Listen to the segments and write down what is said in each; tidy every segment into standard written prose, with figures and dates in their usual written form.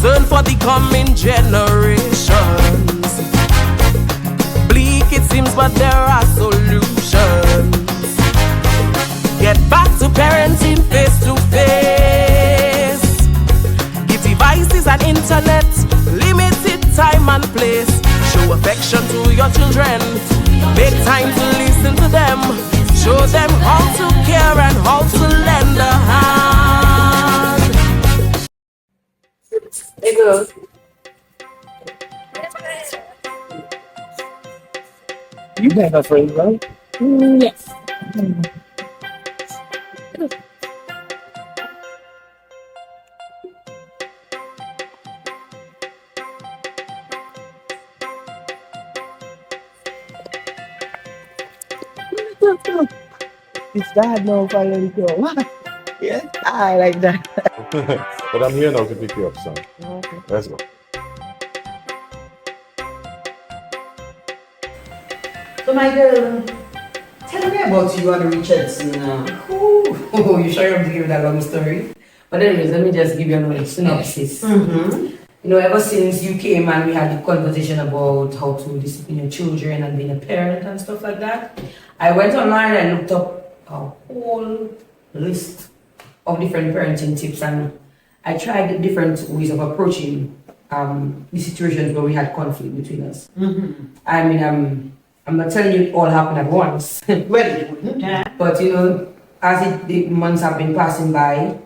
concern for the coming generations. Bleak it seems, but there are solutions. Get back to parenting face to face. Give devices and internet, limited time and place. Show affection to your children. Make time to listen to them. Show them how to care and how to lend a hand. Hey girl. You have a friend, right? Yes. It's that no finally go. Yes, I like that. But I'm here now to pick you up, son. Okay. Let's go. So my girl, tell me about you and Richardson. You sure you have to give that long story? But anyways, let me just give you a synopsis. You know, ever since you came and we had the conversation about how to discipline your children and being a parent and stuff like that, I went online and looked up a whole list of different parenting tips, and I tried different ways of approaching the situations where we had conflict between us. I mean, I'm not telling you it all happened at once. Well, But you know, as the months have been passing by,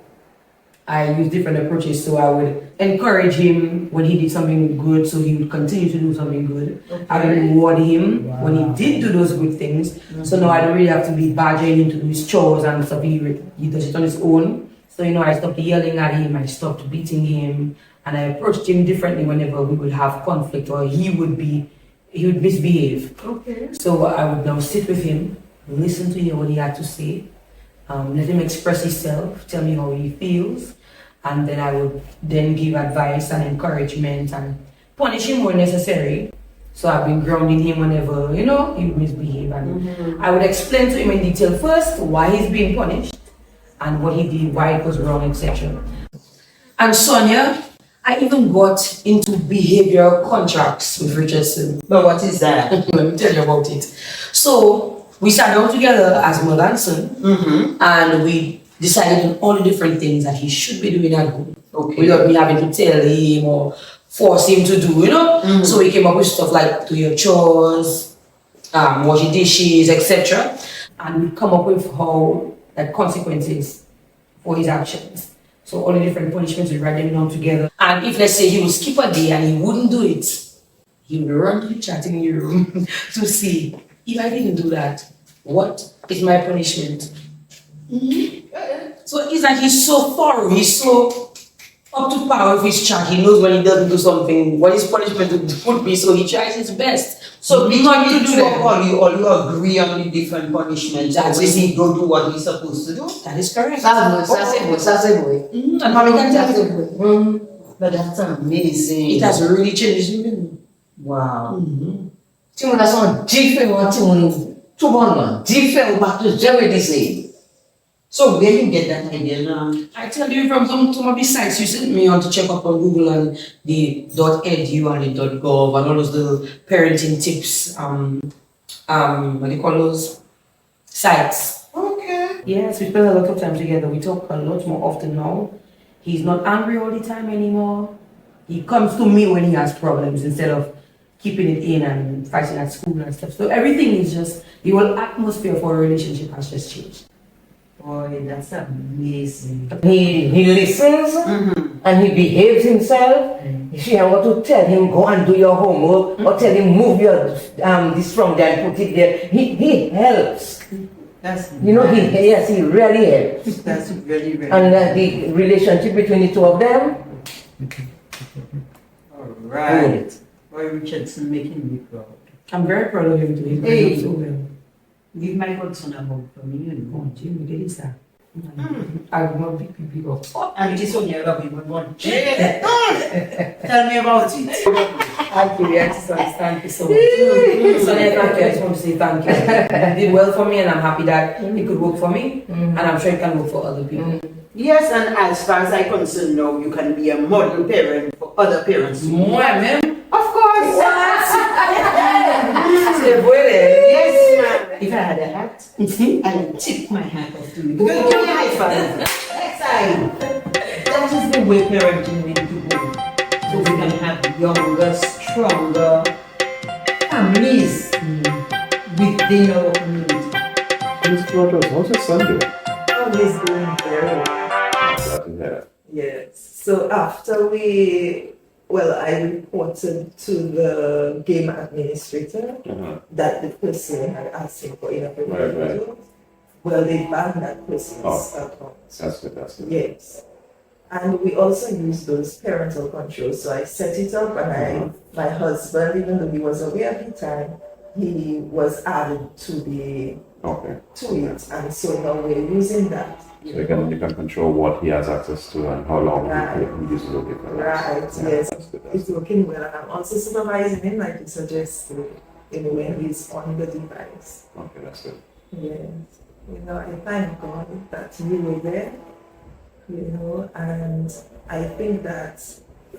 I used different approaches. So I would encourage him when he did something good, so he would continue to do something good. I would reward him when he did do those good things. So now I don't really have to be badgering him to do his chores and stuff. He does it on his own. So you know, I stopped yelling at him, I stopped beating him, and I approached him differently whenever we would have conflict or he would misbehave. okay. So I would now sit with him, listen to hear what he had to say, let him express himself, tell me how he feels, and then I would then give advice and encouragement and punish him when necessary. So I've been grounding him whenever, you know, he would misbehave, and I would explain to him in detail first why he's being punished and what he did, why it was wrong, etc. And Sonia, I even got into behavioral contracts with Richardson. But what is that? Let me tell you about it. So we sat down together as mother and son, and we decided on all the different things that he should be doing at home, without me having to tell him or force him to do, you know. So we came up with stuff like do your chores, wash your dishes, etc. And we come up with how like consequences for his actions. So all the different punishments, we write them down together. And if let's say he would skip a day and he wouldn't do it, he would run to the chat in your room to see if I didn't do that, what is my punishment? So it's like he's so thorough, he's so up to par with his chat. He knows when he doesn't do something, what his punishment would be, so he tries his best. So not between to you do two, them. all you agree on the different punishments. That's When it. he don't do what he's supposed to do. That is correct. And Mommy can tell you. But that's amazing. It has really changed me. Wow. So where you get that idea now? I tell you from some of the sites you sent me on to check up on Google and the .edu and the .gov and all those little parenting tips, what do you call those? Sites. Okay. Yes, we spend a lot of time together. We talk a lot more often now. He's not angry all the time anymore. He comes to me when he has problems instead of keeping it in and fighting at school and stuff. So everything is just, the whole atmosphere for a relationship has just changed. Boy, that's amazing. He listens and he behaves himself. If you want to tell him go and do your homework or tell him move your this from there and put it there, he helps. That's You know, nice. he really helps. That's very, very And the relationship between the two of them, Alright. Boy, Richardson making me proud. I'm very proud of him too. He's Hey. doing so well. Give my godson a hug for me, you know. Oh, Jim, get it, sir. I will not pick up. And this one you love him, one. Tell me about it. Thank you, yes, thank you so much. So yeah, thank you. I just want to say thank you. You did well for me, and I'm happy that it could work for me, and I'm sure it can work for other people. Yes, and as far as I'm concerned now, you can be a model parent for other parents. Moi, même. Of course. C'est vrai. Yes, ma'am. If I had a hat, I would tip my hat off to you. Give me a high five. Next time. That is the way parenting needs to go. So we can have younger, stronger families within our community. Miss Rogers, how's your son doing? Always doing very well. Glad to hear. Yes. So after I reported to the game administrator that the person had asked him for inappropriate Right. videos. Well, they banned that person's account. That's good. Yes. And we also use those parental controls. So I set it up, and my husband, even though he was away at the time, he was added to it, and so now we're using that. So you can control what he has access to and how long he uses it. Right, yes. It's working well, and I'm also supervising him, like you suggested, when he's on the device. Okay, that's good. Yes. I thank God that you were there, and I think that,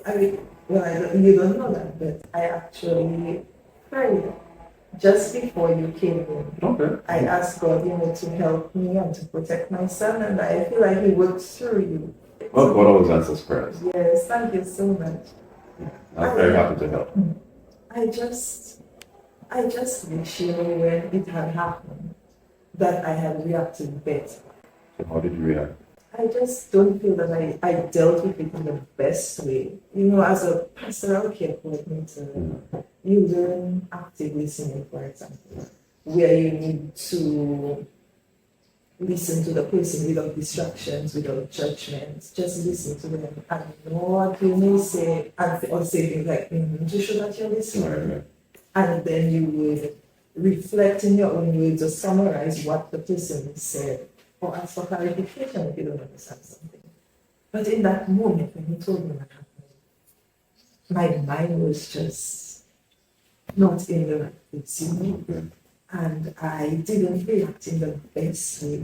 you don't know that, but I actually prayed just before you came in. Okay. I asked God, to help me and to protect my son, and I feel like He worked through you. Well, God always answers prayers. Yes, thank you so much. I'm very happy to help. I just wish, when it had happened, that I had reacted better. So how did you react? I just don't feel that I dealt with it in the best way. As a pastoral care coordinator, you learn active listening, for example, where you need to listen to the person without distractions, without judgment. Just listen to them and know what you may say, or say things like, to show that you're listening. Right. And then you would reflect in your own way to summarize what the person said, or ask for clarification if you don't understand something. But in that moment when you told me what happened, my mind was just not in the right place, and I didn't react in the best way.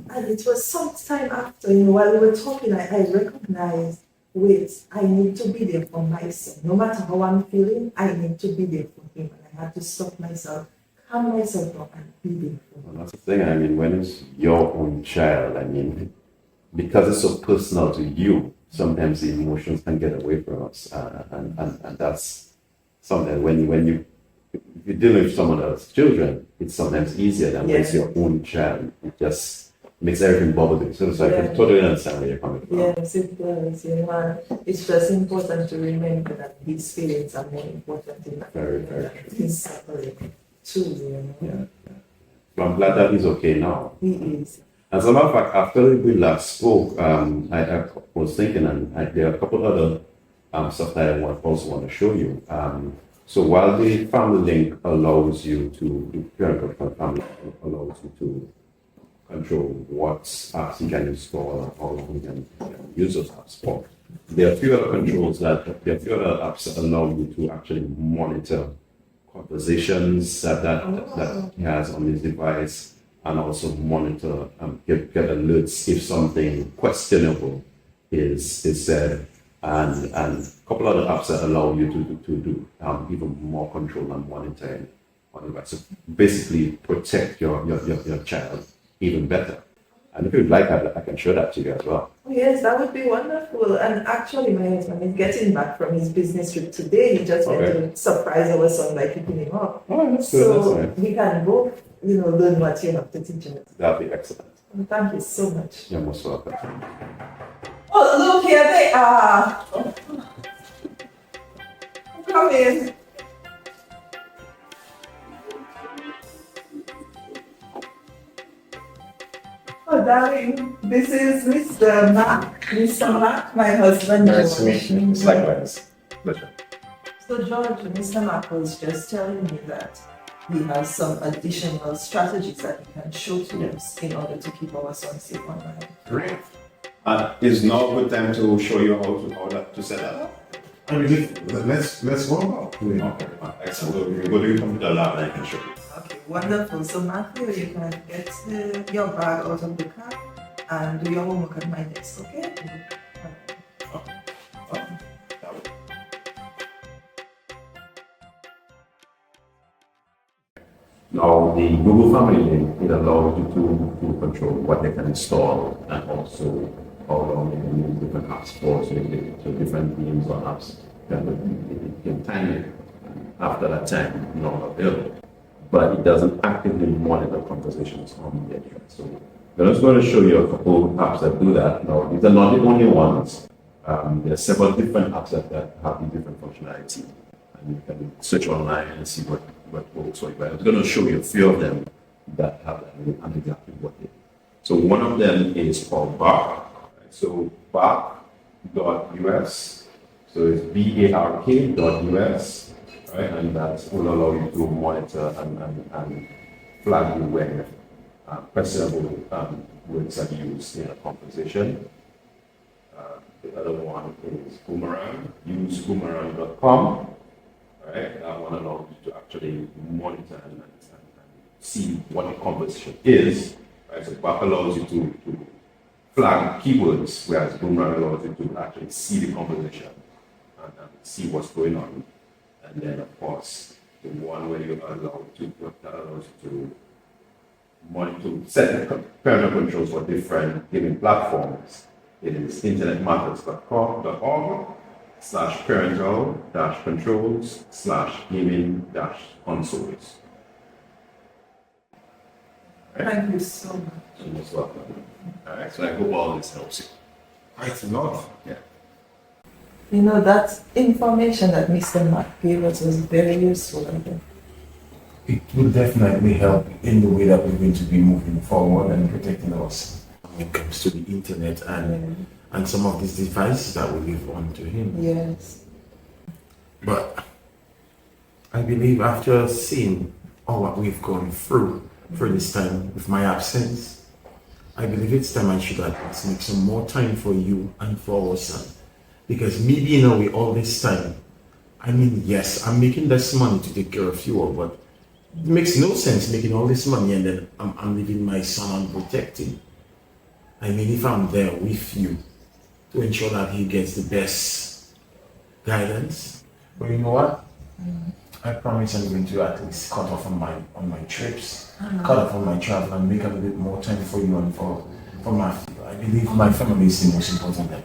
And it was some time after, while we were talking, I recognized, wait, I need to be there for my son. No matter how I'm feeling, I need to be there for him. And I had to stop myself, calm myself up, and be there for him. Well, that's the thing. When it's your own child, because it's so personal to you, sometimes the emotions can get away from us. And that's something when you're dealing with someone else's children, it's sometimes easier than when it's your own child. It just makes everything bubbly. So I can totally understand where you're coming from. Yes, it does. It's just important to remember that his feelings are more important in that. Very, very true. He's suffering too, Yeah. But I'm glad that he's okay now. He is. As a matter of fact, after we last spoke, I was thinking, and there are a couple other stuff that I also want to show you. So while the family link allows you to, the parental family allows you to control what apps you can install, how long you can use those apps for, there are a few other apps that allow you to actually monitor conversations that he has on his device, and also monitor get alerts if something questionable is said, and a couple other apps that allow you to do even more control and monitoring on the device. So basically protect your child even better. And if you'd like, I can show that to you as well. Oh, yes, that would be wonderful. And actually, my husband is getting back from his business trip today. He just went to surprise our son by picking him up. Oh, that's good. So That's nice. we can both, learn what you have to teach us. That'd be excellent. Well, thank you so much. You're most welcome. Oh, look, here they are. Come in. Oh, darling, this is Mr. Mac. Mr. Mac, my husband. Nice to George. meet you. It's likewise. Pleasure. So, George, Mr. Mac was just telling me that he has some additional strategies that he can show to us in order to keep our son safe online. Great. Is now a good time to show you how to set up? I mean, let's go about. Okay, excellent. So we go to the computer lab and I can show you. Okay, wonderful. So Matthew, you can get your bag out of the car and do your homework at my desk, okay? Now, the Google Family Link, it allows you to control what they can install and also how long they can use different apps for. So different games or apps can time it after that time, not available. But it doesn't actively monitor conversations on the internet. So I'm just going to show you a couple apps that do that. Now, these are not the only ones. There are several different apps that have the different functionality. And you can search online and see what works for you. But I'm going to show you a few of them that have that and exactly what they do. So one of them is called Bark. So bark.us. So it's bark.us, right? And that will allow you to monitor and flag you when questionable words are used in a conversation. The other one is Boomerang. Use boomerang.com. Right? That one allows you to actually monitor and see what the conversation is. Right? So Bark allows you to flag keywords, whereas Boomerang allows you to actually see the conversation and see what's going on. And then, of course, the one where you are allowed to, that allows you to monitor, set the parental controls for different gaming platforms. It is internetmatters.com.org/parental-controls/gaming-consoles. Thank you so much. You're most welcome. All right, so I hope all this helps you. Thanks a lot. Yeah. You know, that information that Mr. Matt gave us was very useful. It will definitely help in the way that we're going to be moving forward and protecting us when it comes to the internet and some of these devices that we leave onto him. Yes. But I believe after seeing all what we've gone through for this time with my absence, I believe it's time I should at least make some more time for you and for our son. Because me being away all this time, I mean, yes, I'm making this money to take care of you all, but it makes no sense making all this money and then I'm leaving my son unprotected. I mean, if I'm there with you to ensure that he gets the best guidance. But you know what? I promise I'm going to at least cut off on my trips, cut off on my travel and make a little bit more time for you and for Matthew. I believe my family is the most important thing.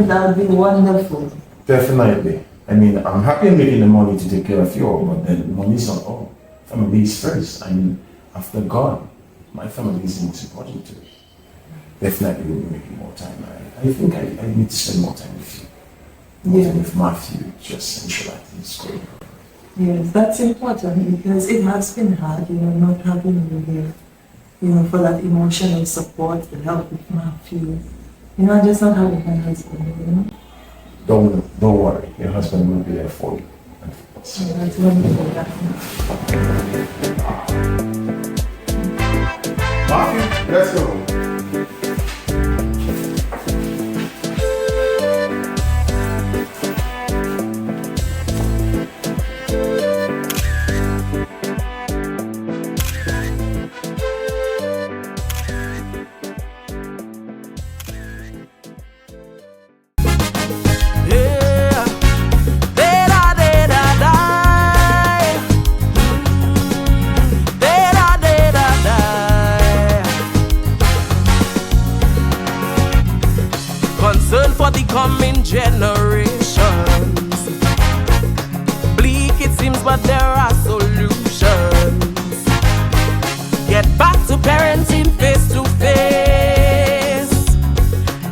That would be wonderful. Definitely. I mean, I'm happy I'm making the money to take care of you all, but then money is not all. Family is first. I mean, after God, my family is the most important to me. Definitely will be making more time. I think I need to spend more time with you. Yeah. With Matthew, just ensure that he's going. Yes, that's important because it has been hard, not having you here, for that emotional support to help with Matthew. I just not having my husband, Don't worry, your husband will be there for you. So that's wonderful. Matthew, let's go. Concern for the coming generations. Bleak it seems, but there are solutions. Get back to parenting face to face.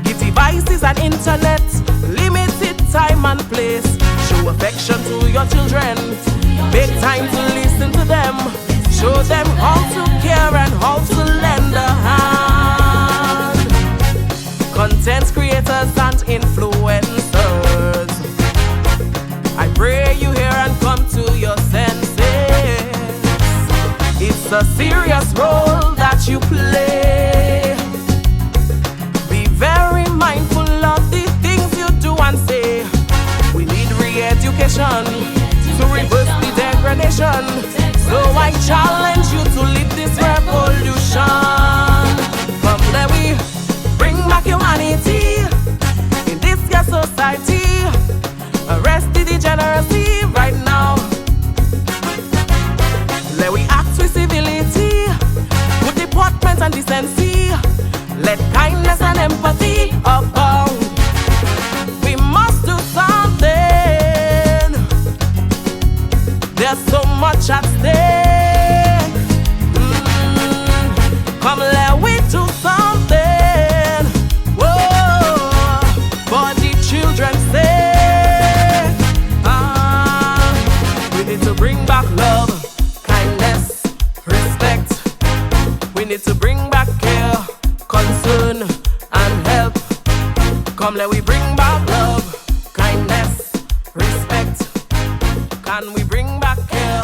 Give devices and internet limited time and place. Show affection to your children. Make time to listen to them. Show them how to care and how to lend a hand. Content creators and influencers, I pray you hear and come to your senses. It's a serious role that you play. Be very mindful of the things you do and say. society. Arrest the degeneracy right now. Let we act with civility, with deportment and decency. Let kindness and empathy abound. We must do something. There's so much at stake. Come, let we do something. Whoa, for the children's sake. We need to bring back love, kindness, respect. We need to bring back care, concern, and help. Come, let we bring back love, kindness, respect. Can we bring back care?